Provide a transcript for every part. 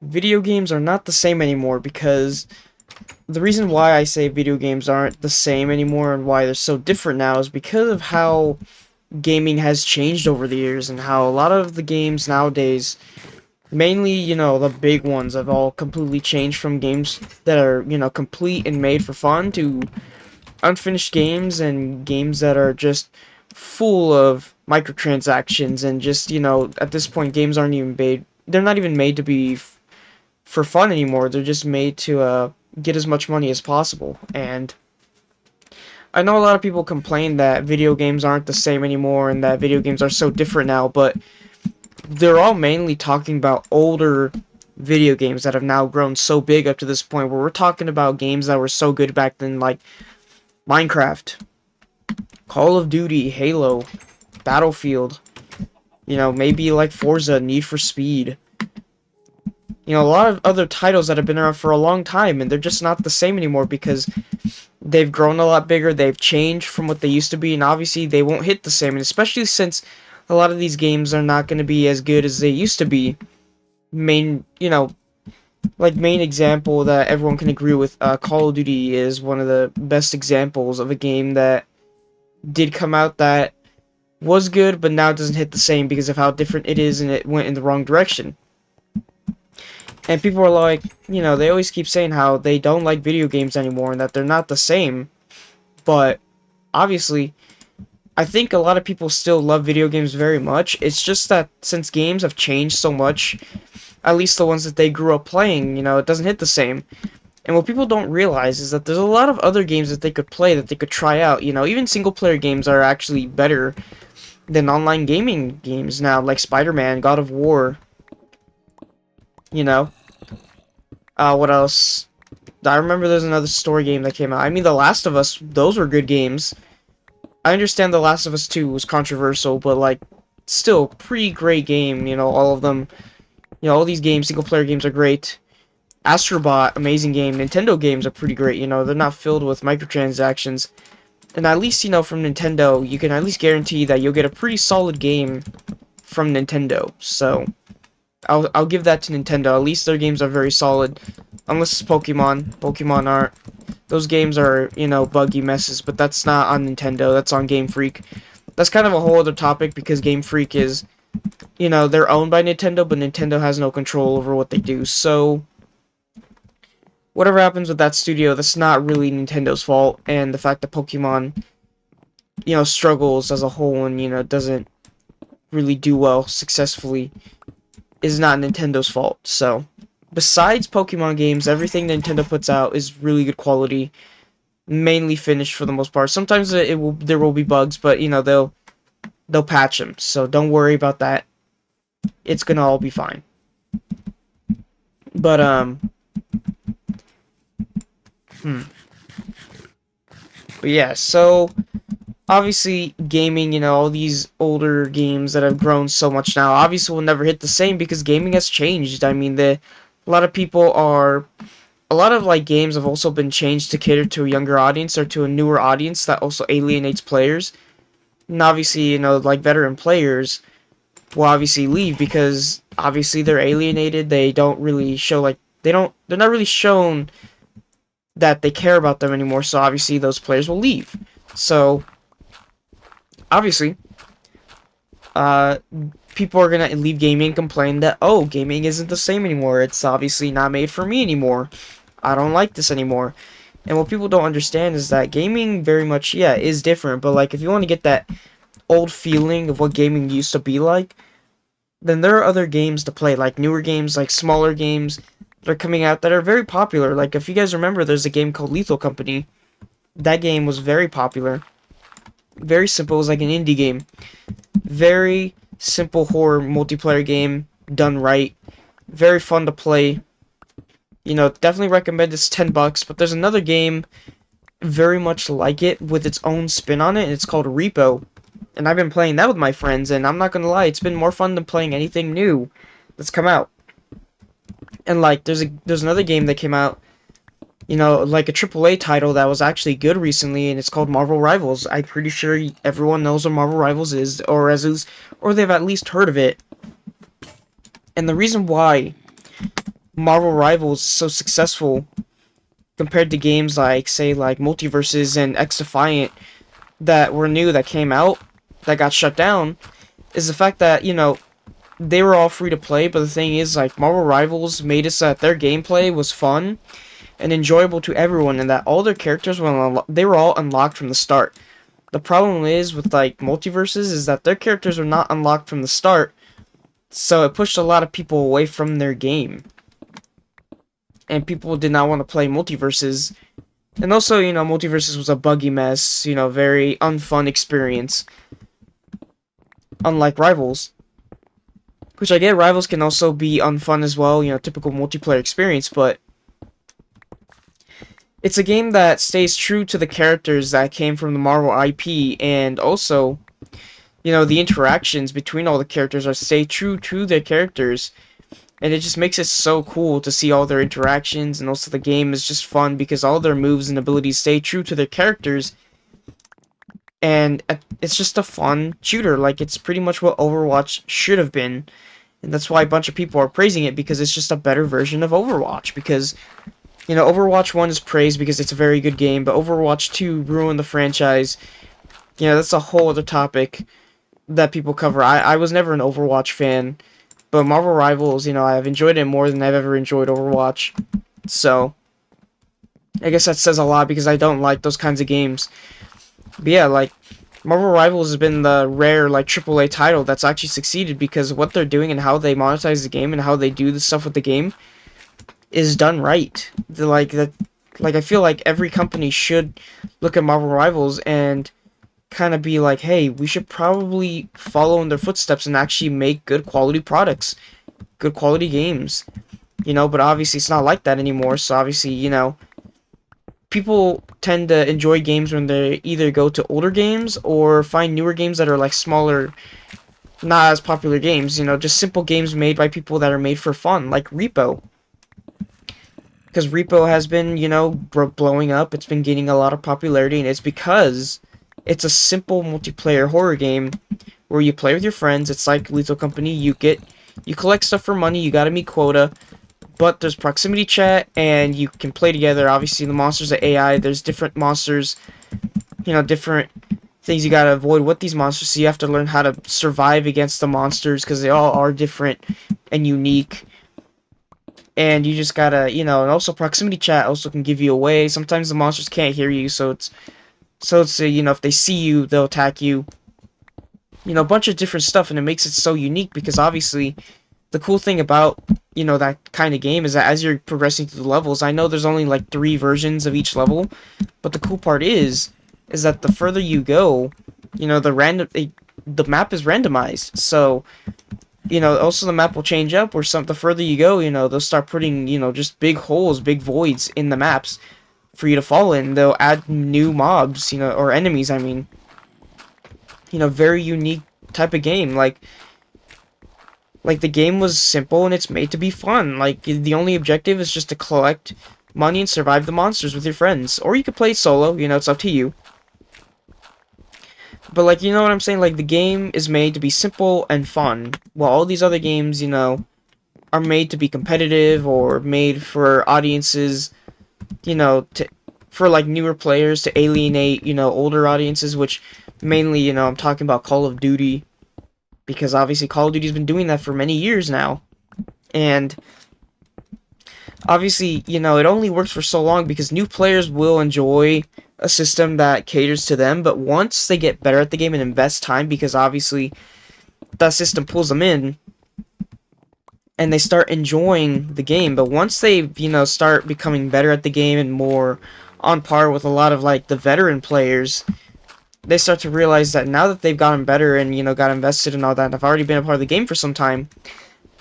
video games are not the same anymore because the reason why I say video games aren't the same anymore and why they're so different now is because of how gaming has changed over the years and how a lot of the games nowadays, mainly, the big ones, have all completely changed from games that are, complete and made for fun to unfinished games and games that are just full of microtransactions and just, at this point, games aren't even made. They're not even made to be for fun anymore. They're just made to get as much money as possible. And I know a lot of people complain that video games aren't the same anymore and that video games are so different now, but they're all mainly talking about older video games that have now grown so big up to this point where we're talking about games that were so good back then, like Minecraft, Call of Duty, Halo, Battlefield, maybe like Forza, Need for Speed. A lot of other titles that have been around for a long time, and they're just not the same anymore because they've grown a lot bigger, they've changed from what they used to be, and obviously they won't hit the same, and especially since a lot of these games are not going to be as good as they used to be. Main example that everyone can agree with, Call of Duty is one of the best examples of a game that did come out that was good, but now doesn't hit the same because of how different it is and it went in the wrong direction. And people are like, they always keep saying how they don't like video games anymore and that they're not the same. But obviously, I think a lot of people still love video games very much. It's just that since games have changed so much, at least the ones that they grew up playing, it doesn't hit the same. And what people don't realize is that there's a lot of other games that they could play, that they could try out. Even single player games are actually better than online gaming games now, like Spider-Man, God of War, you know. What else? I remember there's another story game that came out. I mean, The Last of Us, those were good games. I understand The Last of Us 2 was controversial, but, like, still, pretty great game, all of them. All these games, single-player games are great. Astrobot, amazing game. Nintendo games are pretty great, they're not filled with microtransactions. And at least, from Nintendo, you can at least guarantee that you'll get a pretty solid game from Nintendo. So, I'll give that to Nintendo. At least their games are very solid. Unless it's Pokemon. Pokemon aren't. Those games are, buggy messes, but that's not on Nintendo. That's on Game Freak. That's kind of a whole other topic because Game Freak is, they're owned by Nintendo, but Nintendo has no control over what they do. So, whatever happens with that studio, that's not really Nintendo's fault. And the fact that Pokemon, struggles as a whole and, doesn't really do well successfully is not Nintendo's fault. So, besides Pokemon games, everything Nintendo puts out is really good quality, mainly finished for the most part. Sometimes there will be bugs, but they'll patch them. So don't worry about that. It's gonna all be fine. But hmm. But yeah. So obviously, gaming, all these older games that have grown so much now, obviously will never hit the same because gaming has changed. I mean, a lot of people are a lot of like games have also been changed to cater to a younger audience or to a newer audience that also alienates players. And obviously, like veteran players will obviously leave because obviously they're alienated. They don't really show like they're not really shown that they care about them anymore. So obviously those players will leave. So obviously, uh, people are gonna leave gaming and complain that, oh, gaming isn't the same anymore. It's obviously not made for me anymore. I don't like this anymore. And what people don't understand is that gaming very much, yeah, is different. But like, if you want to get that old feeling of what gaming used to be like, then there are other games to play, like newer games, like smaller games that are coming out that are very popular. Like, if you guys remember, there's a game called Lethal Company. That game was very popular. Very simple. It was like an indie game. Very simple horror multiplayer game done right. Very fun to play. Definitely recommend. It's $10, but there's another game very much like it with its own spin on it, and it's called Repo. And I've been playing that with my friends, and I'm not gonna lie, it's been more fun than playing anything new that's come out. And like, there's another game that came out, like a AAA title that was actually good recently, and it's called Marvel Rivals. I'm pretty sure everyone knows what Marvel Rivals is, or they've at least heard of it. And the reason why Marvel Rivals is so successful compared to games like, say, like Multiverses and X Defiant that were new that came out that got shut down, is the fact that, they were all free to play, but the thing is, like, Marvel Rivals made it so that their gameplay was fun and enjoyable to everyone, and that all their characters they were all unlocked from the start. The problem is with like Multiverses is that their characters were not unlocked from the start, so it pushed a lot of people away from their game, and people did not want to play Multiverses. And also, Multiverses was a buggy mess, very unfun experience, unlike Rivals. Which I get, Rivals can also be unfun as well, typical multiplayer experience, but it's a game that stays true to the characters that came from the Marvel IP, and also, the interactions between all the characters are stay true to their characters, and it just makes it so cool to see all their interactions, and also the game is just fun because all their moves and abilities stay true to their characters, and it's just a fun shooter. Like, it's pretty much what Overwatch should have been, and that's why a bunch of people are praising it, because it's just a better version of Overwatch, because Overwatch 1 is praised because it's a very good game, but Overwatch 2 ruined the franchise. That's a whole other topic that people cover. I was never an Overwatch fan, but Marvel Rivals, I've enjoyed it more than I've ever enjoyed Overwatch. So, I guess that says a lot because I don't like those kinds of games. But yeah, like, Marvel Rivals has been the rare, like, AAA title that's actually succeeded because what they're doing and how they monetize the game and how they do the stuff with the game is done right. Like, I feel like every company should look at Marvel Rivals and kind of be like, hey, we should probably follow in their footsteps and actually make good quality products, good quality games, but obviously it's not like that anymore, so obviously, people tend to enjoy games when they either go to older games or find newer games that are like smaller, not as popular games, just simple games made by people that are made for fun, like Repo. Because Repo has been, blowing up, it's been gaining a lot of popularity, and it's because it's a simple multiplayer horror game where you play with your friends. It's like Lethal Company. You collect stuff for money. You gotta meet quota, but there's proximity chat, and you can play together. Obviously, the monsters are AI. There's different monsters, different things you gotta avoid with these monsters. So you have to learn how to survive against the monsters because they all are different and unique. And you just gotta, and also proximity chat also can give you away. Sometimes the monsters can't hear you, so it's if they see you, they'll attack you. A bunch of different stuff, and it makes it so unique because obviously the cool thing about, that kind of game is that as you're progressing through the levels, I know there's only like 3 versions of each level, but the cool part is that the further you go, the map is randomized. So, also the map will change up where the further you go, they'll start putting, just big holes, big voids in the maps for you to fall in. They'll add new mobs, or enemies, I mean. Very unique type of game. Like the game was simple and it's made to be fun. Like, the only objective is just to collect money and survive the monsters with your friends. Or you could play solo, it's up to you. But, like, you know what I'm saying? Like, the game is made to be simple and fun, while all these other games, are made to be competitive or made for audiences, for, like, newer players to alienate, older audiences, which mainly, I'm talking about Call of Duty, because obviously Call of Duty's been doing that for many years now. And obviously, it only works for so long because new players will enjoy a system that caters to them, but once they get better at the game and invest time, because obviously that system pulls them in and they start enjoying the game, but once they, start becoming better at the game and more on par with a lot of, like, the veteran players, they start to realize that now that they've gotten better and, got invested and all that, and have already been a part of the game for some time,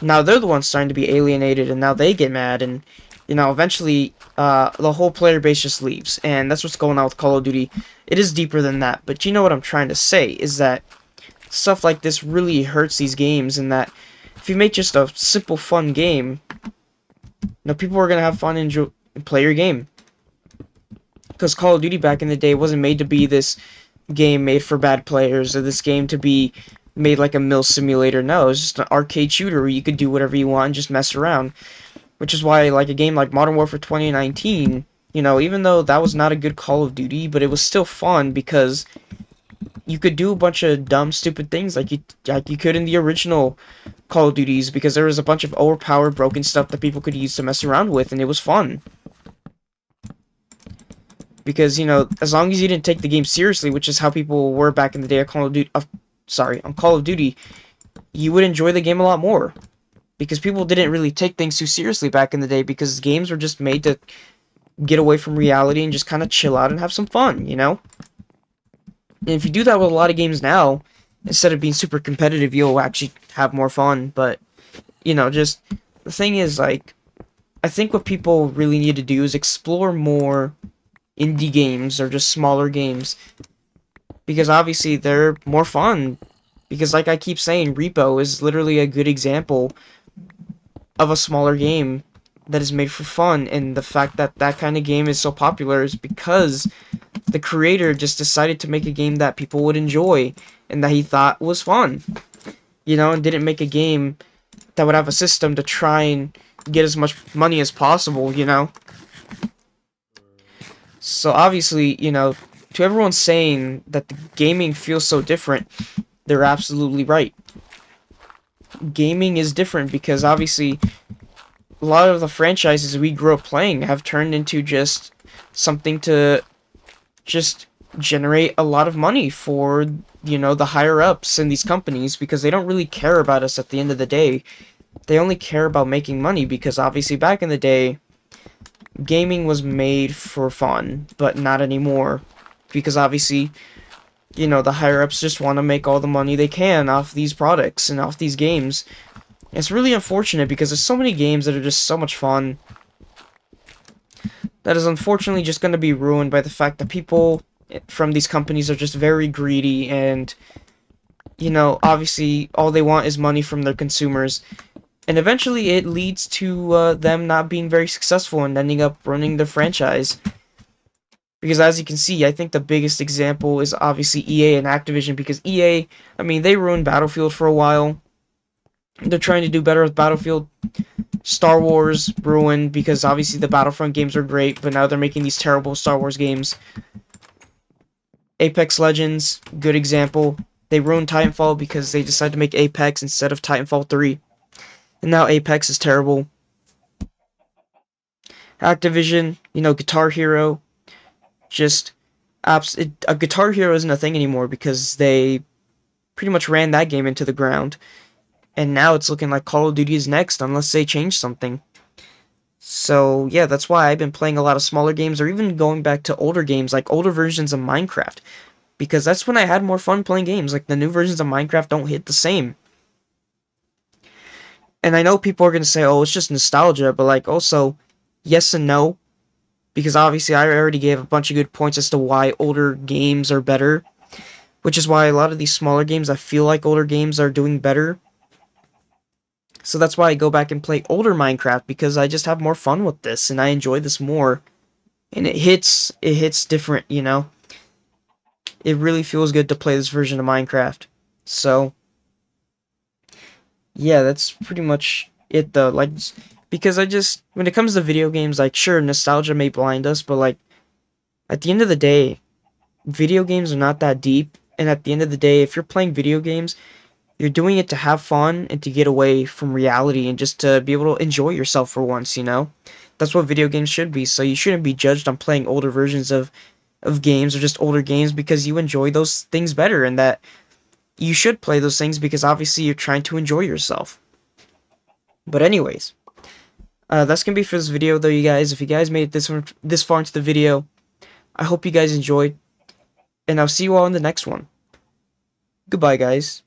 now they're the ones starting to be alienated, and now they get mad, and, eventually, the whole player base just leaves, and that's what's going on with Call of Duty. It is deeper than that, but you know what I'm trying to say, is that stuff like this really hurts these games, and that if you make just a simple, fun game, people are going to have fun and play your game. Because Call of Duty back in the day wasn't made to be this game made for bad players, or this game to be made like a mill simulator. No, it was just an arcade shooter where you could do whatever you want and just mess around. which is why like a game like Modern Warfare 2019, you know, even though that was not a good Call of Duty, but it was still fun because you could do a bunch of dumb, stupid things like you could in the original Call of Duties because there was a bunch of overpowered, broken stuff that people could use to mess around with, and it was fun. Because, you know, as long as you didn't take the game seriously, which is how people were back in the day of Call of Duty, on Call of Duty, you would enjoy the game a lot more. Because people didn't really take things too seriously back in the day because games were just made to get away from reality and just kind of chill out and have some fun, you know? And if you do that with a lot of games now, instead of being super competitive, you'll actually have more fun. But, you know, just the thing is, like, I think what people really need to do is explore more indie games or just smaller games because obviously they're more fun. Because, like I keep saying, Repo is literally a good example of a smaller game that is made for fun, and the fact that that kind of game is so popular is because the creator just decided to make a game that people would enjoy and that he thought was fun, you know, and didn't make a game that would have a system to try and get as much money as possible, you know. So obviously, you know, to everyone saying that the gaming feels so different, they're absolutely right. Gaming is different because obviously a lot of the franchises we grew up playing have turned into just something to just generate a lot of money for, you know, the higher ups in these companies because they don't really care about us at the end of the day. They only care about making money because obviously back in the day, gaming was made for fun, but not anymore. Because obviously, you know, the higher ups just want to make all the money they can off these products and off these games. It's really unfortunate because there's so many games that are just so much fun that is unfortunately just going to be ruined by the fact that people from these companies are just very greedy and, you know, obviously all they want is money from their consumers. And eventually it leads to them not being very successful and ending up running their franchise. Because as you can see, I think the biggest example is obviously EA and Activision because EA, I mean, they ruined Battlefield for a while. They're trying to do better with Battlefield. Star Wars ruined because obviously the Battlefront games are great, but now they're making these terrible Star Wars games. Apex Legends, good example. They ruined Titanfall because they decided to make Apex instead of Titanfall 3. And now Apex is terrible. Activision, you know, Guitar Hero, just a Guitar Hero isn't a thing anymore because they pretty much ran that game into the ground. And now it's looking like Call of Duty is next unless they change something. So yeah, that's why I've been playing a lot of smaller games or even going back to older games like older versions of Minecraft. Because that's when I had more fun playing games. Like the new versions of Minecraft don't hit the same. And I know people are going to say, oh, it's just nostalgia, but like also, yes and no. Because obviously I already gave a bunch of good points as to why older games are better. Which is why a lot of these smaller games, I feel like older games are doing better. So that's why I go back and play older Minecraft, because I just have more fun with this, and I enjoy this more. And it hits different, you know? It really feels good to play this version of Minecraft. So, yeah, that's pretty much it though. Like, because when it comes to video games, like, sure, nostalgia may blind us, but like, at the end of the day, video games are not that deep. And at the end of the day, if you're playing video games, you're doing it to have fun and to get away from reality and just to be able to enjoy yourself for once, you know? That's what video games should be. So you shouldn't be judged on playing older versions of games or just older games because you enjoy those things better, and that you should play those things because obviously you're trying to enjoy yourself. But anyways, that's gonna be for this video though, you guys. If you guys made it this far into the video, I hope you guys enjoyed, and I'll see you all in the next one. Goodbye, guys.